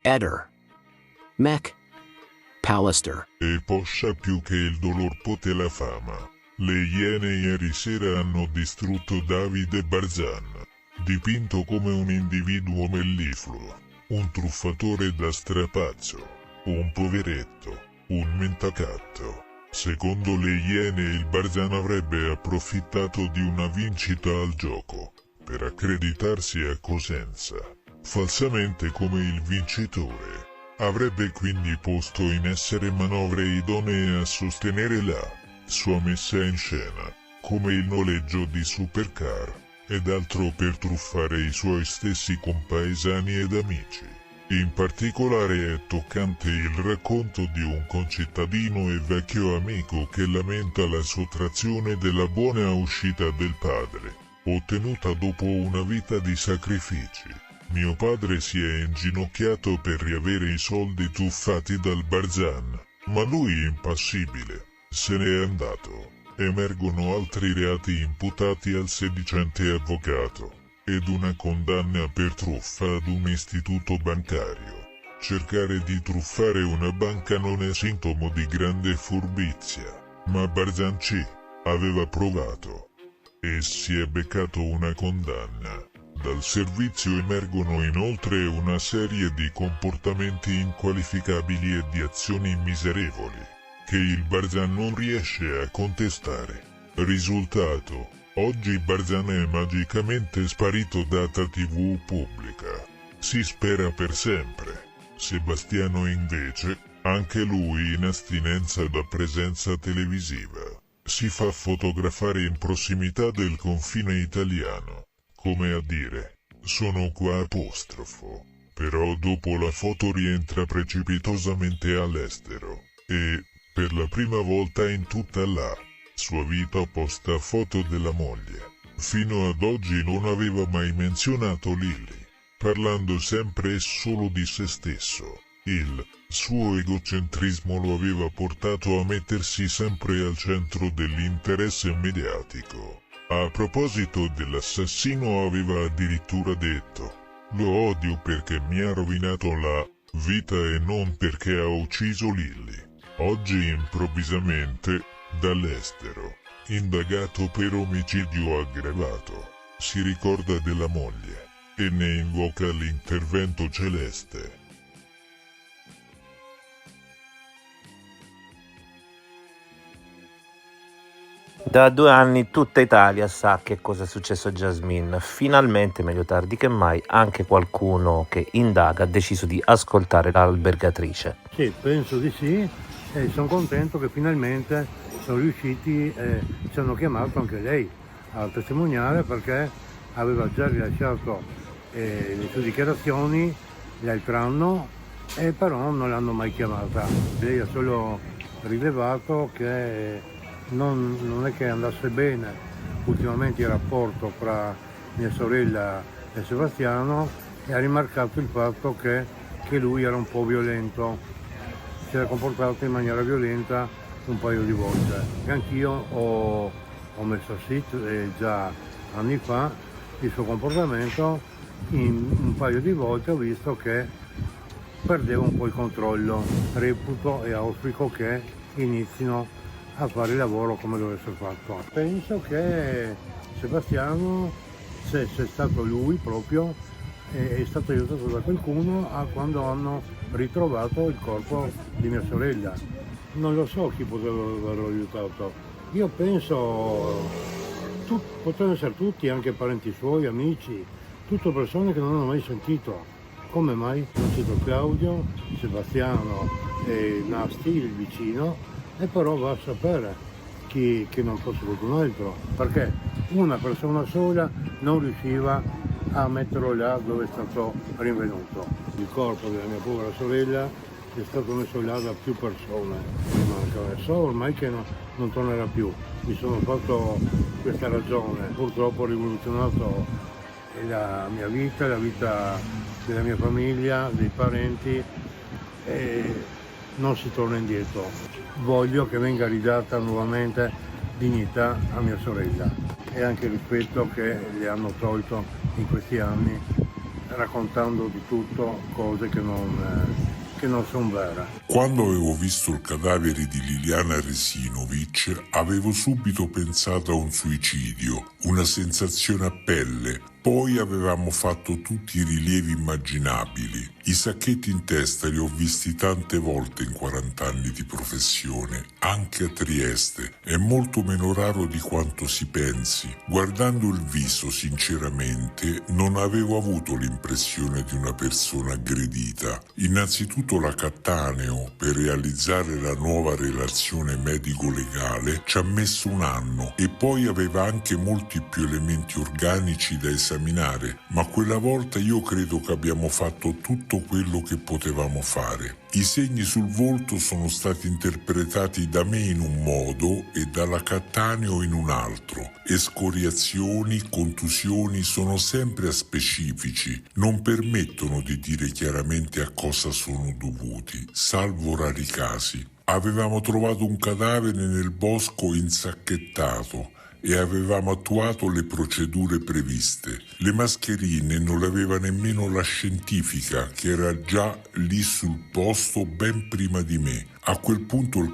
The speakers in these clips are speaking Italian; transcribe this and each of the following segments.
Eder. Mech. Pallister. E poscia più che il dolor poté la fama. Le Iene ieri sera hanno distrutto Davide Barzan, dipinto come un individuo mellifluo, un truffatore da strapazzo, un poveretto, un mentacatto. Secondo le Iene il Barzan avrebbe approfittato di una vincita al gioco, per accreditarsi a Cosenza, falsamente come il vincitore. Avrebbe quindi posto in essere manovre idonee a sostenere la sua messa in scena, come il noleggio di supercar, ed altro per truffare i suoi stessi compaesani ed amici. In particolare è toccante il racconto di un concittadino e vecchio amico che lamenta la sottrazione della buona uscita del padre, ottenuta dopo una vita di sacrifici. Mio padre si è inginocchiato per riavere i soldi tuffati dal Barzan, ma lui impassibile se n'è andato. Emergono altri reati imputati al sedicente avvocato, ed una condanna per truffa ad un istituto bancario. Cercare di truffare una banca non è sintomo di grande furbizia, ma Barzan ci aveva provato e si è beccato una condanna. Dal servizio emergono inoltre una serie di comportamenti inqualificabili e di azioni miserevoli, che il Barzan non riesce a contestare. Risultato: oggi Barzan è magicamente sparito da TV pubblica. Si spera per sempre. Sebastiano invece, anche lui in astinenza da presenza televisiva, si fa fotografare in prossimità del confine italiano, come a dire: sono qua apostrofo. Però dopo la foto rientra precipitosamente all'estero, e, per la prima volta in tutta la sua vita posta foto della moglie. Fino ad oggi non aveva mai menzionato Lily, parlando sempre e solo di se stesso. Il suo egocentrismo lo aveva portato a mettersi sempre al centro dell'interesse mediatico. A proposito dell'assassino aveva addirittura detto: lo odio perché mi ha rovinato la vita e non perché ha ucciso Lily. Oggi improvvisamente, dall'estero, indagato per omicidio aggravato, si ricorda della moglie, e ne invoca l'intervento celeste. Da 2 anni tutta Italia sa che cosa è successo a Jasmine. Finalmente, meglio tardi che mai, anche qualcuno che indaga ha deciso di ascoltare l'albergatrice. Sì, penso di sì, e sono contento che finalmente sono riusciti, ci hanno chiamato anche lei a testimoniare, perché aveva già rilasciato le sue dichiarazioni l'altro anno, e però non l'hanno mai chiamata. Lei ha solo rilevato che non è che andasse bene ultimamente il rapporto tra mia sorella e Sebastiano, e ha rimarcato il fatto che lui era un po' violento, si era comportato in maniera violenta un paio di volte. E anch'io ho messo a sit già anni fa il suo comportamento. In un paio di volte ho visto che perdeva un po' il controllo. Reputo e auspico che inizino a fare il lavoro come deve essere fatto. Penso che Sebastiano, se è stato lui proprio, è stato aiutato da qualcuno quando hanno ritrovato il corpo di mia sorella. Non lo so chi poteva averlo aiutato. Io penso potevano essere tutti, anche parenti suoi, amici, tutte persone che non hanno mai sentito. Come mai? Non cito Claudio, Sebastiano e Nasti, il vicino, e però va a sapere che non fosse qualcun altro, perché una persona sola non riusciva a metterlo là dove è stato rinvenuto. Il corpo della mia povera sorella è stato messo là da più persone. So ormai che non tornerà più. Mi sono fatto questa ragione. Purtroppo ho rivoluzionato la mia vita, la vita della mia famiglia, dei parenti, e non si torna indietro. Voglio che venga ridata nuovamente dignità a mia sorella, e anche il rispetto che le hanno tolto in questi anni raccontando di tutto cose che non sono vere. Quando avevo visto il cadavere di Liliana Resinovic, avevo subito pensato a un suicidio, una sensazione a pelle. Poi avevamo fatto tutti i rilievi immaginabili. I sacchetti in testa li ho visti tante volte in 40 anni di professione, anche a Trieste. È molto meno raro di quanto si pensi. Guardando il viso, sinceramente, non avevo avuto l'impressione di una persona aggredita. Innanzitutto la Cattaneo, per realizzare la nuova relazione medico-legale, ci ha messo un anno e poi aveva anche molti più elementi organici da esaminare, ma quella volta io credo che abbiamo fatto tutto quello che potevamo fare. I segni sul volto sono stati interpretati da me in un modo e dalla Cattaneo in un altro. Escoriazioni, contusioni sono sempre a specifici, non permettono di dire chiaramente a cosa sono dovuti, salvo rari casi. Avevamo trovato un cadavere nel bosco insacchettato e avevamo attuato le procedure previste. Le mascherine non le aveva nemmeno la scientifica, che era già lì sul posto ben prima di me. A quel punto il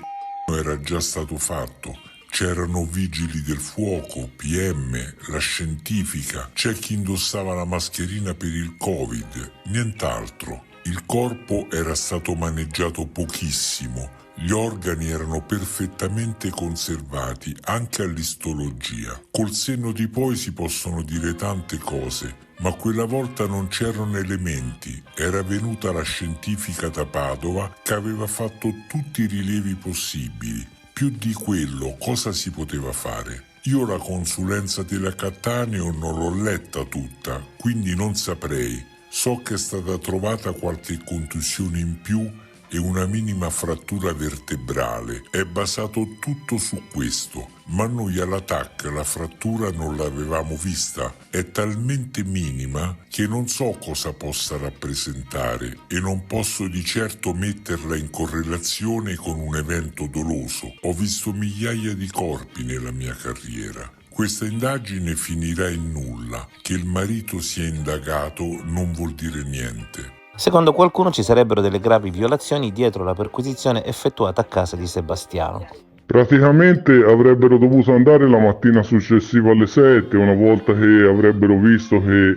era già stato fatto. C'erano vigili del fuoco, PM, la scientifica, c'è chi indossava la mascherina per il Covid, nient'altro. Il corpo era stato maneggiato pochissimo. Gli organi erano perfettamente conservati anche all'istologia. Col senno di poi si possono dire tante cose, ma quella volta non c'erano elementi. Era venuta la scientifica da Padova che aveva fatto tutti i rilievi possibili. Più di quello, cosa si poteva fare? Io la consulenza della Cattaneo non l'ho letta tutta, quindi non saprei. So che è stata trovata qualche contusione in più e una minima frattura vertebrale. È basato tutto su questo, ma noi alla TAC la frattura non l'avevamo vista. È talmente minima che non so cosa possa rappresentare e non posso di certo metterla in correlazione con un evento doloso. Ho visto migliaia di corpi nella mia carriera. Questa indagine finirà in nulla. Che il marito sia indagato non vuol dire niente. Secondo qualcuno ci sarebbero delle gravi violazioni dietro la perquisizione effettuata a casa di Sebastiano. Praticamente avrebbero dovuto andare la mattina successiva alle 7, una volta che avrebbero visto che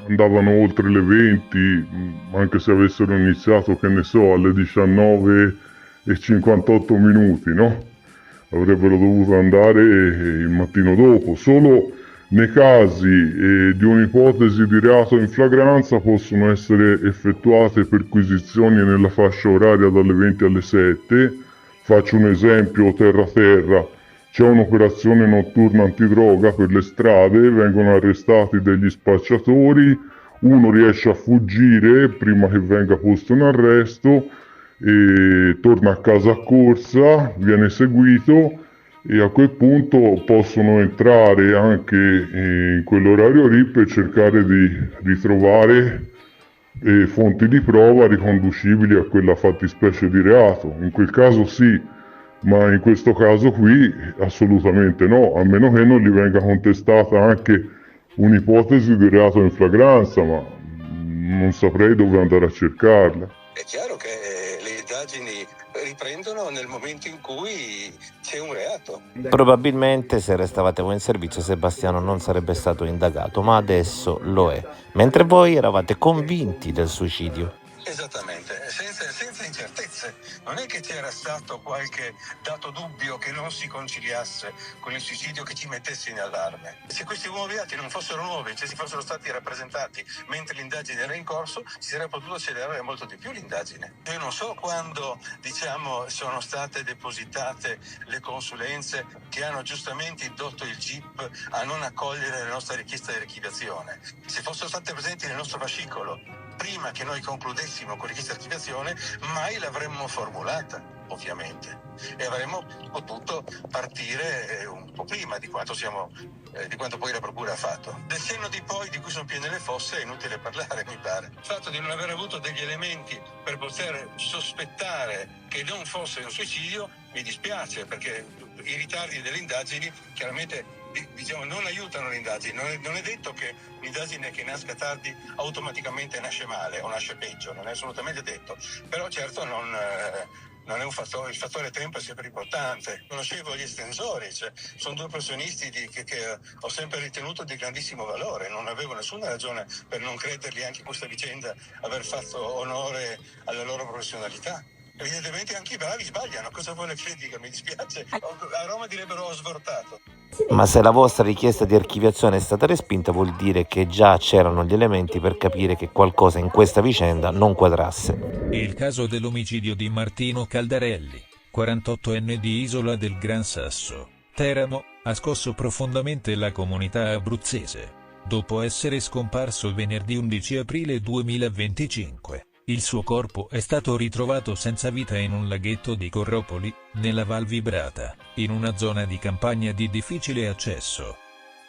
andavano oltre le 20, anche se avessero iniziato, che ne so, alle 19:58 minuti, no? Avrebbero dovuto andare il mattino dopo. Solo nei casi di un'ipotesi di reato in flagranza possono essere effettuate perquisizioni nella fascia oraria dalle 20 alle 7. Faccio un esempio terra-terra. C'è un'operazione notturna antidroga per le strade, vengono arrestati degli spacciatori, uno riesce a fuggire prima che venga posto in arresto, e torna a casa a corsa, viene seguito e a quel punto possono entrare anche in quell'orario lì per cercare di ritrovare fonti di prova riconducibili a quella fattispecie di reato. In quel caso sì, ma in questo caso qui assolutamente no, a meno che non gli venga contestata anche un'ipotesi di reato in flagranza, ma non saprei dove andare a cercarla. È chiaro che le indagini riprendono nel momento in cui c'è un reato. Probabilmente se restavate voi in servizio Sebastiano non sarebbe stato indagato, ma adesso lo è. Mentre voi eravate convinti del suicidio. Esattamente, senza incertezze. Non è che c'era stato qualche dato dubbio che non si conciliasse con il suicidio che ci mettesse in allarme. Se questi nuovi atti non fossero nuovi, se si fossero stati rappresentati mentre l'indagine era in corso, si sarebbe potuto accelerare molto di più l'indagine. Io non so quando, sono state depositate le consulenze che hanno giustamente indotto il GIP a non accogliere la nostra richiesta di archiviazione. Se fossero state presenti nel nostro fascicolo prima che noi concludessimo con richiesta di archiviazione, mai l'avremmo formulata, ovviamente, e avremmo potuto partire un po' prima di quanto poi la procura ha fatto. Del senno di poi, di cui sono piene le fosse, è inutile parlare, mi pare. Il fatto di non aver avuto degli elementi per poter sospettare che non fosse un suicidio mi dispiace, perché i ritardi delle indagini chiaramente diciamo, non aiutano le indagini. Non è detto che un'indagine che nasca tardi automaticamente nasce male o nasce peggio, non è assolutamente detto. Però certo non è un fattore, il fattore tempo è sempre importante. Conoscevo gli estensori, cioè, sono due professionisti che ho sempre ritenuto di grandissimo valore, non avevo nessuna ragione per non crederli anche in questa vicenda, aver fatto onore alla loro professionalità. Evidentemente anche i bravi sbagliano, cosa vuole che dica? Mi dispiace, a Roma direbbero ho svortato. Ma se la vostra richiesta di archiviazione è stata respinta, vuol dire che già c'erano gli elementi per capire che qualcosa in questa vicenda non quadrasse. Il caso dell'omicidio di Martino Caldarelli, 48enne di Isola del Gran Sasso, Teramo, ha scosso profondamente la comunità abruzzese. Dopo essere scomparso venerdì 11 aprile 2025, il suo corpo è stato ritrovato senza vita in un laghetto di Corropoli, nella Val Vibrata, in una zona di campagna di difficile accesso.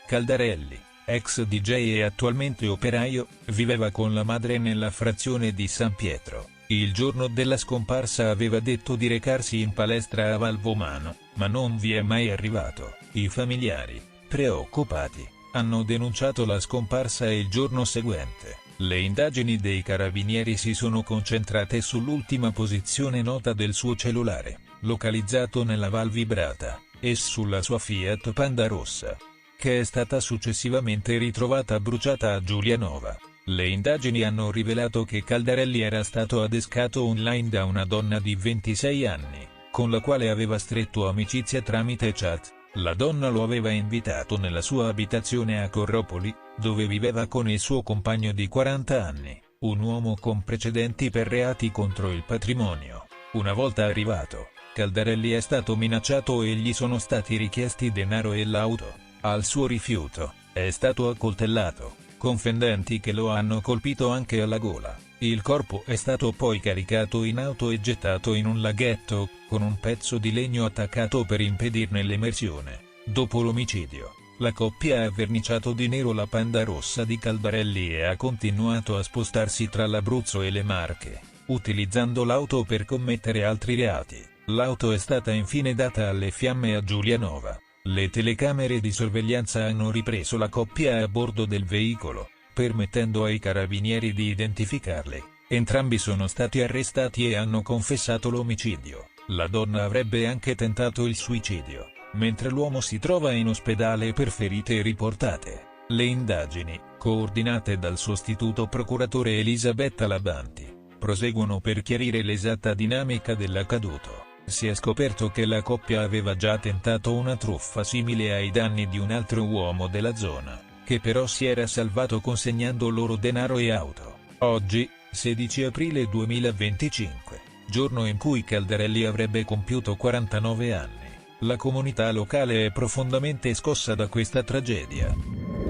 Caldarelli, ex DJ e attualmente operaio, viveva con la madre nella frazione di San Pietro. Il giorno della scomparsa aveva detto di recarsi in palestra a Valvomano, ma non vi è mai arrivato. I familiari, preoccupati, hanno denunciato la scomparsa il giorno seguente. Le indagini dei carabinieri si sono concentrate sull'ultima posizione nota del suo cellulare, localizzato nella Val Vibrata, e sulla sua Fiat Panda rossa, che è stata successivamente ritrovata bruciata a Giulianova. Le indagini hanno rivelato che Caldarelli era stato adescato online da una donna di 26 anni, con la quale aveva stretto amicizia tramite chat. La donna lo aveva invitato nella sua abitazione a Corropoli, dove viveva con il suo compagno di 40 anni, un uomo con precedenti per reati contro il patrimonio. Una volta arrivato, Caldarelli è stato minacciato e gli sono stati richiesti denaro e l'auto. Al suo rifiuto, è stato accoltellato, con fendenti che lo hanno colpito anche alla gola. Il corpo è stato poi caricato in auto e gettato in un laghetto, con un pezzo di legno attaccato per impedirne l'emersione. Dopo l'omicidio, la coppia ha verniciato di nero la Panda rossa di Caldarelli e ha continuato a spostarsi tra l'Abruzzo e le Marche, utilizzando l'auto per commettere altri reati. L'auto è stata infine data alle fiamme a Giulianova. Le telecamere di sorveglianza hanno ripreso la coppia a bordo del veicolo, permettendo ai carabinieri di identificarli. Entrambi sono stati arrestati e hanno confessato l'omicidio. La donna avrebbe anche tentato il suicidio, mentre l'uomo si trova in ospedale per ferite riportate. Le indagini, coordinate dal sostituto procuratore Elisabetta Labanti, proseguono per chiarire l'esatta dinamica dell'accaduto. Si è scoperto che la coppia aveva già tentato una truffa simile ai danni di un altro uomo della zona, che però si era salvato consegnando loro denaro e auto. Oggi, 16 aprile 2025, giorno in cui Caldarelli avrebbe compiuto 49 anni, la comunità locale è profondamente scossa da questa tragedia.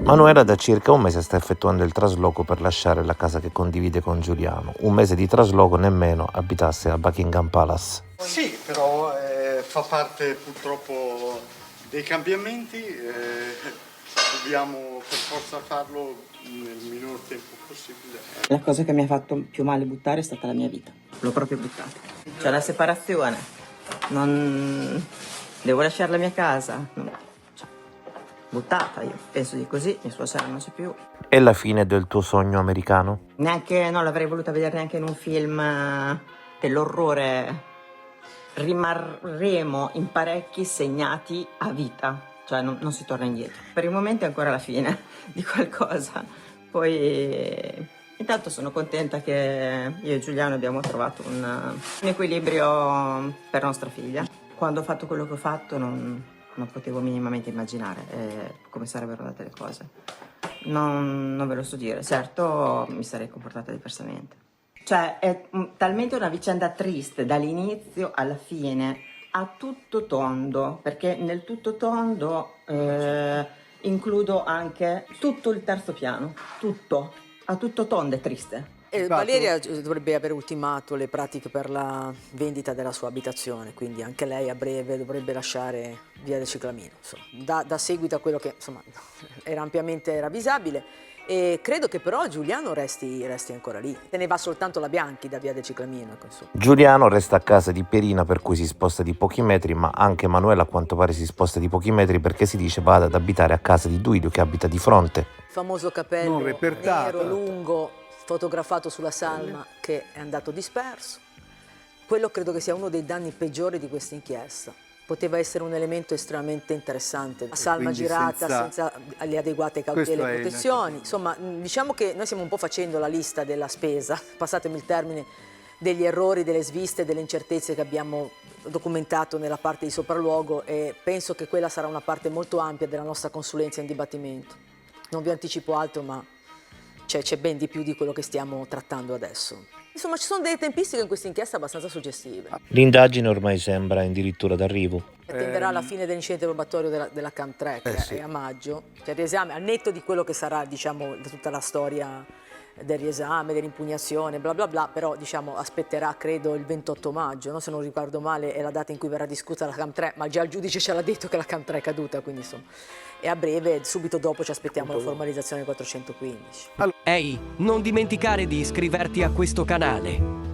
Manuela da circa un mese sta effettuando il trasloco per lasciare la casa che condivide con Giuliano. Un mese di trasloco nemmeno abitasse a Buckingham Palace. Sì, però fa parte purtroppo dei cambiamenti, dobbiamo per forza farlo nel minor tempo possibile. La cosa che mi ha fatto più male buttare è stata la mia vita, l'ho proprio buttata. C'è la separazione, non devo lasciare la mia casa, buttata, io penso di così, mia suocera non c'è più. È la fine del tuo sogno americano? Neanche, non l'avrei voluta vedere neanche in un film dell'orrore. Rimarremo in parecchi segnati a vita, cioè non si torna indietro. Per il momento è ancora la fine di qualcosa, poi intanto sono contenta che io e Giuliano abbiamo trovato un equilibrio per nostra figlia. Quando ho fatto quello che ho fatto non potevo minimamente immaginare come sarebbero andate le cose. Non ve lo so dire, certo mi sarei comportata diversamente. Cioè è talmente una vicenda triste dall'inizio alla fine, a tutto tondo, perché nel tutto tondo includo anche tutto il terzo piano, tutto, a tutto tondo è triste. Valeria dovrebbe aver ultimato le pratiche per la vendita della sua abitazione, quindi anche lei a breve dovrebbe lasciare via del Ciclamino. Da seguito a quello che insomma era ampiamente ravvisabile. E credo che però Giuliano resti ancora lì. Se ne va soltanto la Bianchi da via del Ciclamino. Ecco, insomma. Giuliano resta a casa di Pierina, per cui si sposta di pochi metri, ma anche Manuela a quanto pare si sposta di pochi metri perché si dice vada ad abitare a casa di Duilio che abita di fronte. Il famoso capello nero, lungo, fotografato sulla salma che è andato disperso. Quello credo che sia uno dei danni peggiori di questa inchiesta. Poteva essere un elemento estremamente interessante, la salma girata senza le adeguate cautele e protezioni. Insomma, diciamo che noi stiamo un po' facendo la lista della spesa, passatemi il termine, degli errori, delle sviste, delle incertezze che abbiamo documentato nella parte di sopralluogo e penso che quella sarà una parte molto ampia della nostra consulenza in dibattimento. Non vi anticipo altro, ma c'è ben di più di quello che stiamo trattando adesso. Insomma, ci sono delle tempistiche in questa inchiesta abbastanza suggestive. L'indagine ormai sembra addirittura d'arrivo. Tenderà alla fine dell'incidente probatorio della Cam 3, che è a maggio, cioè il riesame, al netto di quello che sarà, diciamo, tutta la storia del riesame, dell'impugnazione, bla bla bla, però diciamo aspetterà credo il 28 maggio, no? Se non ricordo male è la data in cui verrà discussa la Cam 3, ma già il giudice ce l'ha detto che la Cam 3 è caduta, quindi insomma, e a breve, subito dopo ci aspettiamo la formalizzazione del 415. Ehi, non dimenticare di iscriverti a questo canale.